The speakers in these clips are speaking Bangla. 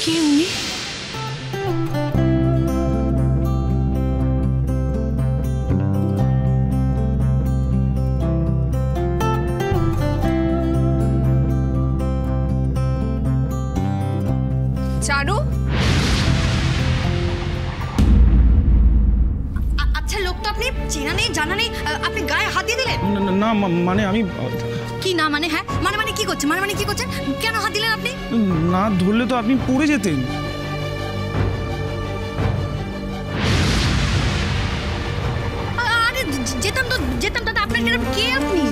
কে উনি? চারু, আচ্ছা লোকটা আপনি চেনা নেই জানা নেই, আপনি গায়ে হাত দিয়ে দিলেন? না মানে আমি কি না মানে? হ্যাঁ মানে কি করছেন? মানে কি করছেন? কেন হাত দিলেন আপনি? না ধরলে তো আপনি পড়ে যেতেন। আরে যেতাম দাদা, আপনার কে আপনি?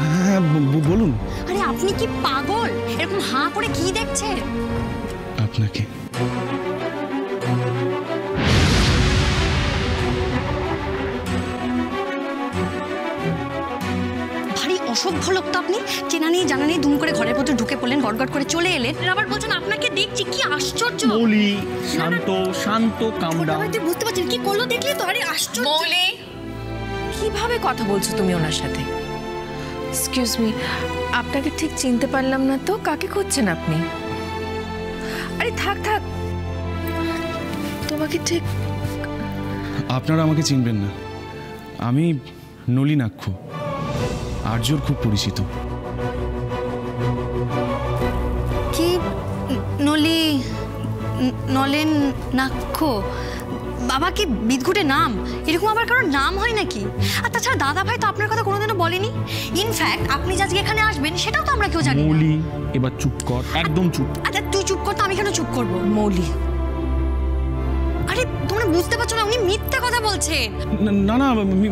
হ্যাঁ বলুন। আরে আপনি কি পাগল? এরকম হাঁ করে কি দেখছেন? আপনাকে। ভারী অসভ্য লোক তো আপনি। চেনা নেই জানা নেই দুম করে ঘরের ভেতর ঢুকে পড়লেন, গড়গড় করে চলে এলেন, আবার বলছেন আপনাকে দেখছি। কি আশ্চর্য! মৌলি, শান্ত শান্ত, কাম ডাউন। বুঝতে পারছেন কি করলো দেখলে তো? আরে আশ্চর্য! মৌলি, কিভাবে কথা বলছো তুমি ওনার সাথে? এক্সকিউজ মি, আপনাকে ঠিক চিনতে পারলাম না তো। কাকে খুঁজছেন আপনি? আরে থাক থাক, তোমাকে ঠিক। আপনারা আমাকে চিনবেন না, আমি নলিনাক্ষ, আর্যর খুব পরিচিত। কি নলেন নাক্ষ? বাবা কি বিদঘুটে নাম? এরকম আবার কারোর নাম হয় নাকি? আর তাছাড়া দাদা ভাই তো আপনার কথা কোনোদিনও বলেনি। ইনফ্যাক্ট আপনি আজকে এখানে আসবেন সেটাও তো আমরা কেউ জানি না। মৌলি এবার চুপ কর, একদম চুপ। আচ্ছা তুই চুপ কর তো, আমি কেন চুপ করবো? মৌলি, আরে তোমরা বুঝতে পারছো না উনি মিথ্যে কথা বলছেন। না না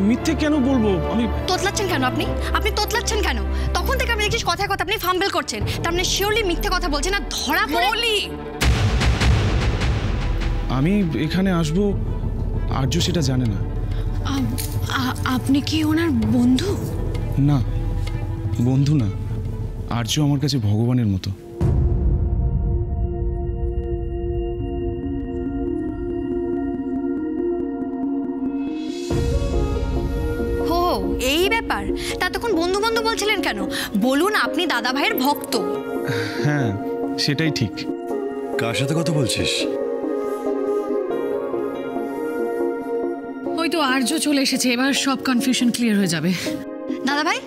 মিথ্যে কেন বলবো আমি? তোতলাচ্ছেন কেন আপনি তোতলাচ্ছেন কেন? তখন থেকে আমি দেখছি কথায় কথা আপনি ফাম্বেল করছেন, তার মানে শিওরলি মিথ্যে কথা বলছেন। আর ধরা মৌলি, আমি এখানে আসবো আর্য সেটা জানে না। আপনি কি ওনার বন্ধু? না বন্ধু না, আর্য আমার কাছে ভগবানের মতো। হো এই ব্যাপার? তা তখন বন্ধু বন্ধু বলছিলেন কেন? বলুন আপনি দাদা ভাইয়ের ভক্ত। হ্যাঁ সেটাই ঠিক। কার সাথে কথা বলছিস? ওই তো আর্য চলে এসেছে, এবার সব কনফিউশন ক্লিয়ার হয়ে যাবে। দাদা ভাই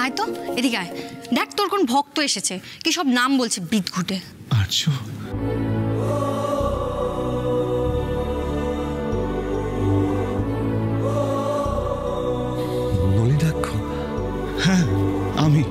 আয় তো, এদিকে আয়। দেখ তোর কোন ভক্ত এসেছে, কি সব নাম বলছে বিদঘুটে। আর্য? নলিনাক্ষ? হ্যাঁ আমি।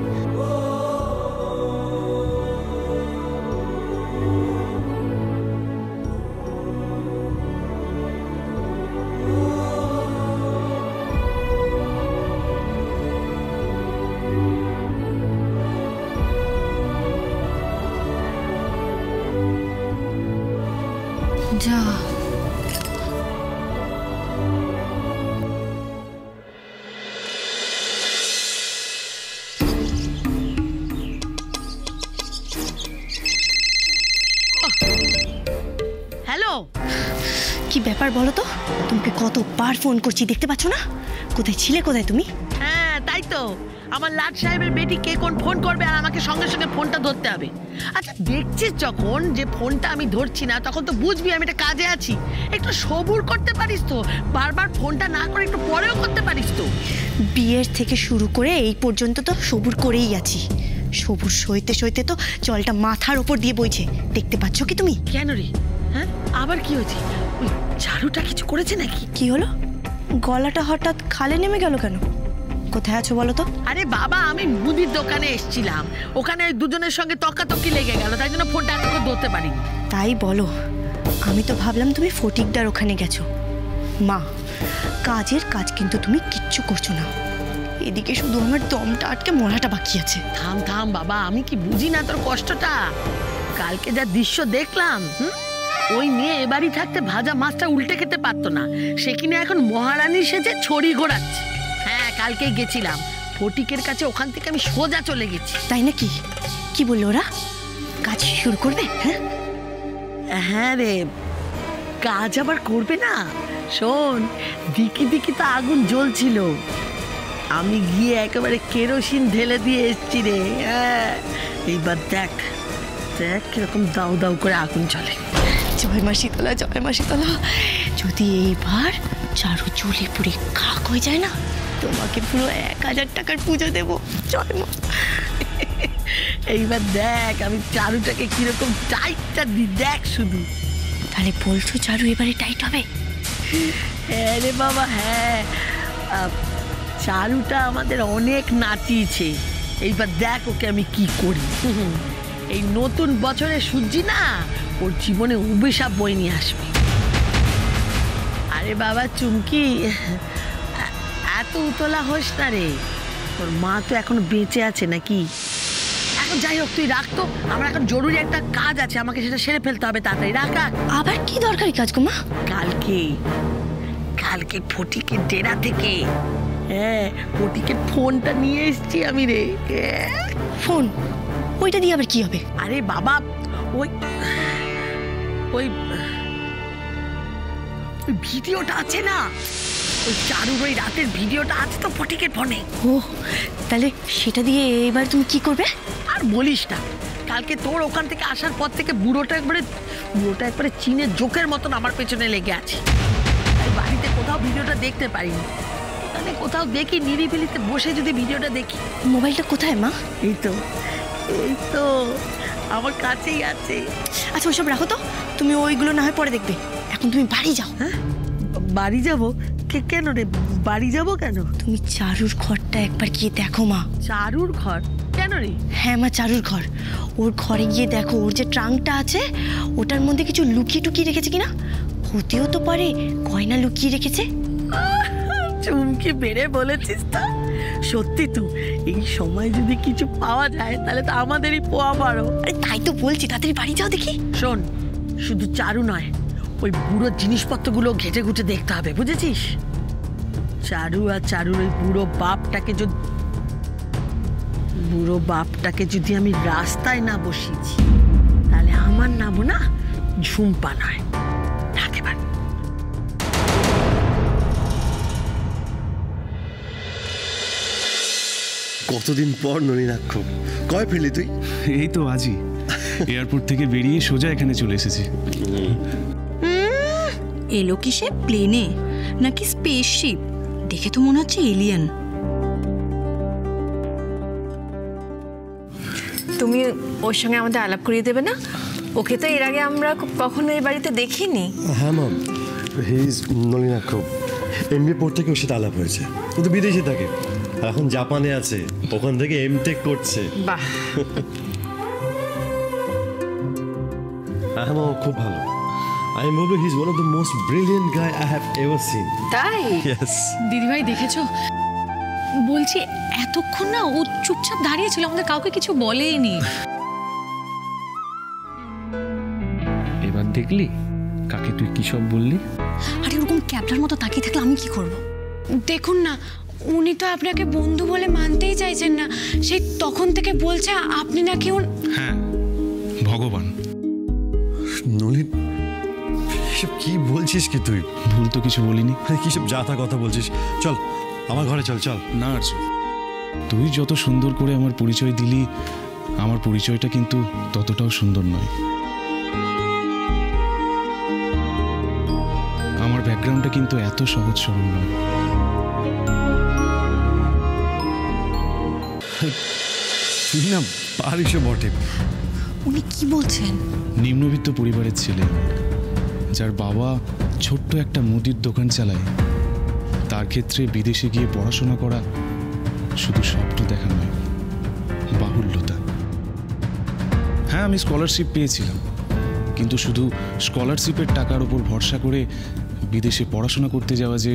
যা হ্যালো, কি ব্যাপার বলো তো? তোমাকে কতবার ফোন করছি, দেখতে পাচ্ছ না? কোথায় ছিলে, কোথায় তুমি? হ্যাঁ তাই তো, আমার লাট সাহেবের বেটি কে কোন ফোন করবে আর আমাকে সঙ্গে সঙ্গে ফোনটা ধরতে হবে। আচ্ছা দেখছিস যখন যে ফোনটা আমি ধরছি না, তখন তো বুঝবি আমি একটা কাজে আছি। একটু সবুর করতে পারিস তো? বারবার ফোনটা না করে একটু পরেও করতে পারিস তো? বিয়ের থেকে শুরু করে এই পর্যন্ত তো সবুর করেই আছি। সবুর সইতে সইতে তো জলটা মাথার ওপর দিয়ে বইছে, দেখতে পাচ্ছ কি তুমি? কেন রে? হ্যাঁ আবার কি হয়েছে? ওই ঝাড়ুটা কিছু করেছে নাকি? কি হলো? গলাটা হঠাৎ খালে নেমে গেল কেন? কোথায় আছো বলো তো? আরে বাবা, আমি মুদির দোকানে এসেছিলাম, ওখানে দুজনের সঙ্গে তকাতকি লেগে গেল, তাই জন্য ফোনটা এতক্ষণ ধরতে পারিনি। তাই বলো? আমি তো ভাবলাম তুমি ফটিকদার ওখানে গেছো। মা, কাজের কাজ কিন্তু তুমি কিচ্ছু করছো না। এদিকে শুধু আমার দমটা আটকে মরাটা বাকি আছে। থাম থাম বাবা, আমি কি বুঝি না তোর কষ্টটা? কালকে যা দৃশ্য দেখলাম, ওই মেয়ে এবারই থাকতে ভাজা মাছটা উল্টে খেতে পারতো না, সে কিনা এখন মহারানী সেজে ছড়ি ঘোরাচ্ছে। হ্যাঁ, কালকে গেছিলাম ফটিকের কাছে, ওখান থেকে আমি সোজা চলে গেছি। তাই নাকি? কি বললো ওরা? কাজ শুরু করবে? হ্যাঁ হ্যাঁ রে, কাজ আবার করবে না? শোন, দিকি দিকি তো আগুন জ্বলছিল, আমি গিয়ে একেবারে কেরোসিন ঢেলে দিয়ে এসছি রে। হ্যাঁ, এইবার দেখ দেখ কিরকম দাউ দাউ করে আগুন জ্বলে। জয় মা শীতলা, জয় মা শীতলা। যদি এইবার চারু চুলে পুড়ে খাক হয়ে যায় না, তোমাকে পুরো 1000 টাকার পুজো দেবো। জয় মা। এইবার দেখ আমি চারুটাকে কিরকম টাইটটা দিই, দেখ শুধু। তাহলে বলছো চারু এবারে টাইট হবে? হ্যাঁ রে বাবা, হ্যাঁ। চারুটা আমাদের অনেক নাচিয়েছে, এইবার দেখ ওকে আমি কি করি। এই নতুন বছরে সূর্যি না ওর জীবনে অভিশাপ বই নিয়ে আসবে। আরে বাবা চুমকি, এত উতলা হোস না রে, তোর মা তো এখনো বেঁচে আছে নাকি? এখন যাই হোক, তুই রাখ তো, আমার এখন জরুরি একটা কাজ আছে, আমাকে সেটা সেরে ফেলতে হবে তাড়াতাড়ি। রাখ রাখ। আবার কি দরকারি কাজ গো মা? কালকে ফটিকের ডেরা থেকে, হ্যাঁ, ফটিকের ফোনটা নিয়ে এসেছি আমি রে। ফোন? ওইটা দিয়ে আবার কি হবে? আরে বাবা, ওই ওই ভিডিওটা আছে না, ওই চারুর ওই রাতের ভিডিওটা আছে তো ফটিকের ফোনে। ও, তাহলে সেটা দিয়ে এবার তুমি কি করবে? আর বলিস না, কালকে তোর ওখান থেকে আসার পর থেকে বুড়োটা একবারে চীনের জোকের মতন আমার পেছনে লেগে আছে। তাই বাড়িতে কোথাও ভিডিওটা দেখতে পারিনি, এখানে কোথাও দেখি নিরিবিলিতে বসে যদি ভিডিওটা দেখি। মোবাইলটা কোথায় মা? এই তো আমার কাছেই আছে। আচ্ছা ওইসব রাখো তো, তুমি ওইগুলো না হয় পরে দেখবে, এখন তুমি বাড়ি যাও। হ্যাঁ, বাড়ি যাবো? কেন রে, বাড়ি যাবো কেন? তুমি চারুর ঘরটা একবার গিয়ে দেখো মা। চারুর ঘর? কেন রে? হ্যাঁ মা, চারুর ঘর। ওর ঘরে গিয়ে দেখো, ওর যে ট্রাঙ্কটা আছে ওটার মধ্যে কিছু লুকিয়ে টুকিয়ে রেখেছে কিনা। হতেও তো পারে গয়না লুকিয়ে রেখেছে। চুমকি বেড়ে বলেছিস তো, সত্যি তো, এই সময় যদি কিছু পাওয়া যায় তাহলে তো আমাদেরই পোয়া বাড়ো। আরে তাই তো বলছি, তাড়াতাড়ি বাড়ি যাও দেখি। শোন, শুধু চারু নয়, ওই বুড়োর জিনিসপত্রগুলো ঘেটে ঘুটে দেখতে হবে, বুঝেছিস? চারু আর চারুর ওই বুড়ো বাপটাকে যদি আমি রাস্তায় না বসিয়েছি, তাহলে আমার নামও না ঝুম্পা নয়। এবার কতদিন পর নলিনাক্ষ, কয় ফিরলি তুই? এই তো আজই এয়ারপোর্ট থেকে বেরিয়ে সোজা এখানে চলে এসেছি। এলো কি সে প্লেনে নাকি স্পেসশিপ? দেখে তো মনে হচ্ছে এলিয়েন। তুমি ওর সঙ্গে আমাদের আলাপ করিয়ে দেবে না? ওকে তো এর আগে আমরা কখনো এই বাড়িতে দেখিনি। হ্যাঁ ma'am, he is Nalinaksha. MBA পড়তে থেকে ওর সাথে আলাপ হয়েছে। ও তো বিদেশে থাকে, এখন জাপানে আছে, ওখান থেকে এমটেক করছে। বাহ, হ্যাঁ ম্যাম, খুব ভালো। I am He is one of the most brilliant guy I have ever seen. তাই? Yes. দিদিভাই দেখেছো, বলছি এতক্ষণ না ও চুপচাপ দাঁড়িয়ে ছিল, আমাদের কাউকে কিছু বলেইনি। এবার দেখলি কাকে তুই কি সব বললি? আরে ওরকম ক্যাবলার মতো তাকিয়ে থাকলে আমি কি করব? দেখুন না, উনি তো আপনাকে বন্ধু বলে মানতেই চাইছেন না, সেই তখন থেকে বলছে আপনি নাকি হ্যাঁ, ভগবান। নলিন, এসব কি বলছিস কি তুই? ভুল তো কিছু বলিনি। কি সব যা তা কথা বলছিস? চল আমার ঘরে চল। না আর্য, তুই যত সুন্দর করে আমার পরিচয় দিলি, আমার পরিচয়টা কিন্তু ততটাও সুন্দর নয়। আমার ব্যাকগ্রাউন্ডটা কিন্তু এত সহজ সরল নয়। তুই না পারিস বটে। উনি কি বলছেন? নিম্নবিত্ত পরিবারের ছেলে, যার বাবা ছোট্ট একটা মুদির দোকান চালায়। তার ক্ষেত্রে বিদেশে গিয়ে পড়াশোনা করা শুধু স্বপ্ন দেখা নয়, বাহুল্যতা। হ্যাঁ, আমি স্কলারশিপ পেয়েছিলাম, কিন্তু শুধু স্কলারশিপের টাকার উপর ভরসা করে বিদেশে পড়াশোনা করতে যাওয়া যে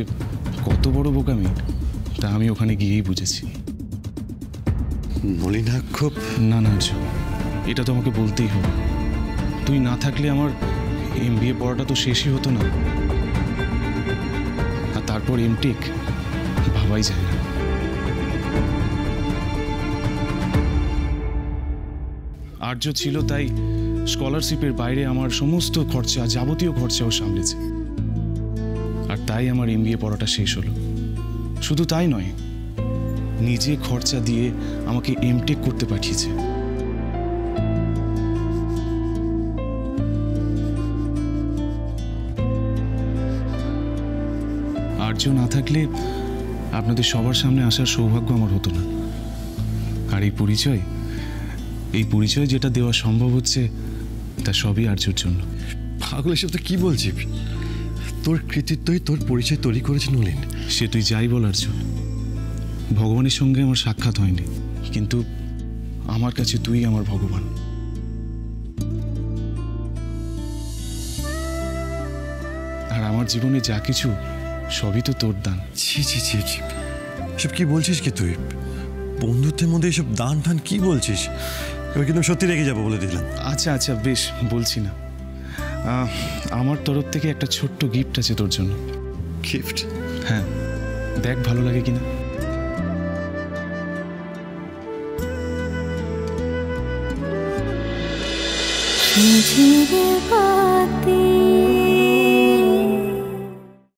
কত বড় বোকামি, তা আমি ওখানে গিয়েই বুঝেছি। নলিনাক্ষ, না না, এটা তো আমাকে বলতেই হবে। তুই না থাকলে আমার MBA পড়াটা তো শেষই হতো না, আর তারপর MTech ভাবাই যায় না। আর্য ছিল তাই স্কলারশিপের বাইরে আমার সমস্ত খরচা, যাবতীয় খরচাও সামলেছে, আর তাই আমার MBA পড়াটা শেষ হলো। শুধু তাই নয়, নিজে খরচা দিয়ে আমাকে MTech করতে পাঠিয়েছে। আর্য না থাকলে আপনাদের সবার সামনে আসার সৌভাগ্য আমার হতো না। আর এই পরিচয় যেটা দেওয়া সম্ভব হচ্ছে তা সবই আর্যর জন্য। পাগল, এসব তো কি বলছিস? তোর কৃতিত্বই তোর পরিচয় তৈরি করেছে নলিন। সে তুই যাই বল আর্য, ভগবানের সঙ্গে আমার সাক্ষাৎ হয়নি, কিন্তু আমার কাছে তুই আমার ভগবান। আর আমার জীবনে যা কিছু সবই তো তোর দান। ছি ছি ছি ছি, এসব কি বলছিস কি তুই? বন্ধুত্বের মধ্যে এসব দান টান কি বলছিস? এবার কিন্তু সত্যি রেখে যাবো বলে দিলাম। আচ্ছা আচ্ছা বেশ, বলছি না। আমার তরফ থেকে একটা ছোট্ট গিফট আছে তোর জন্য। গিফট? হ্যাঁ, দেখ ভালো লাগে কিনা। ঝিরে বাতি